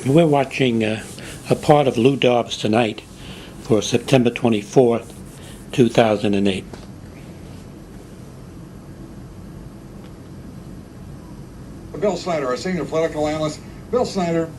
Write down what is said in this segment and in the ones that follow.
We're watching a part of Lou Dobbs Tonight for September 24th, 2008. Bill Snyder, our senior political analyst. Bill Snyder,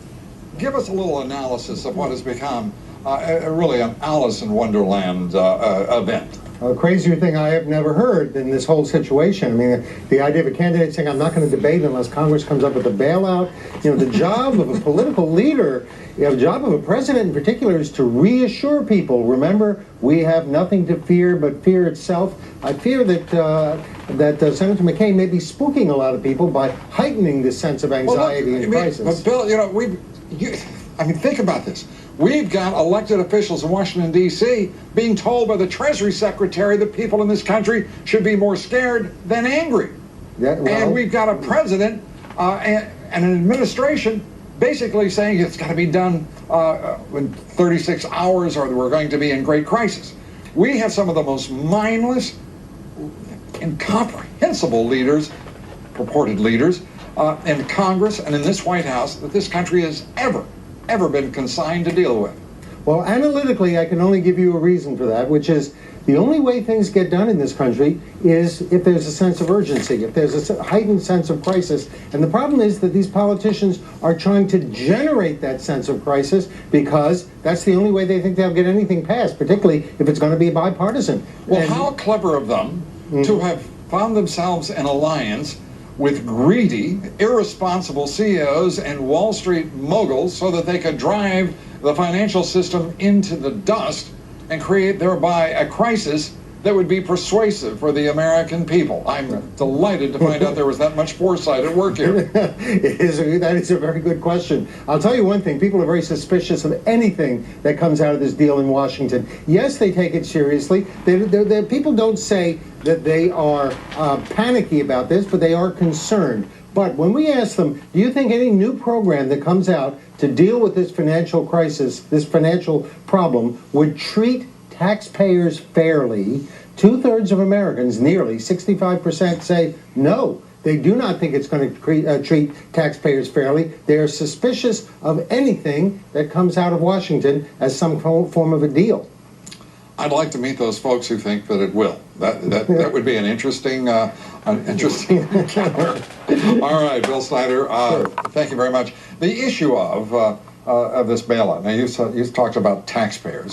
give us a little analysis of what has become really an Alice in Wonderland event. A crazier thing I have never heard than this whole situation. I mean, the idea of a candidate saying, I'm not going to debate unless Congress comes up with a bailout. You know, the job of a political leader, the job of a president in particular, is to reassure people. Remember, we have nothing to fear but fear itself. I fear that Senator McCain may be spooking a lot of people by heightening this sense of anxiety and crisis. But Bill, think about this. We've got elected officials in Washington, D.C. being told by the Treasury Secretary that people in this country should be more scared than angry. Yeah, well, and we've got a president and an administration basically saying it's got to be done in 36 hours or we're going to be in great crisis. We have some of the most mindless, incomprehensible leaders, purported leaders, in Congress and in this White House that this country has ever been consigned to deal with. Well, analytically, I can only give you a reason for that, which is the only way things get done in this country is if there's a sense of urgency, if there's a heightened sense of crisis. And the problem is that these politicians are trying to generate that sense of crisis because that's the only way they think they'll get anything passed, particularly if it's going to be bipartisan. Well, how clever of them to have found themselves in alliance with greedy, irresponsible CEOs and Wall Street moguls so that they could drive the financial system into the dust and create thereby a crisis that would be persuasive for the American people. I'm delighted to find out there was that much foresight at work here. That is a very good question. I'll tell you one thing. People are very suspicious of anything that comes out of this deal in Washington. Yes, they take it seriously. People don't say that they are panicky about this, but they are concerned. But when we ask them, do you think any new program that comes out to deal with this financial crisis, this financial problem, would treat taxpayers fairly? Two-thirds of Americans, nearly 65%, say no. They do not think it's going to treat taxpayers fairly. They are suspicious of anything that comes out of Washington as some form of a deal. I'd like to meet those folks who think that it will. That would be an interesting encounter. All right, Bill Snyder, Sure. Thank you very much. The issue of this bailout. Now, you've talked about taxpayers.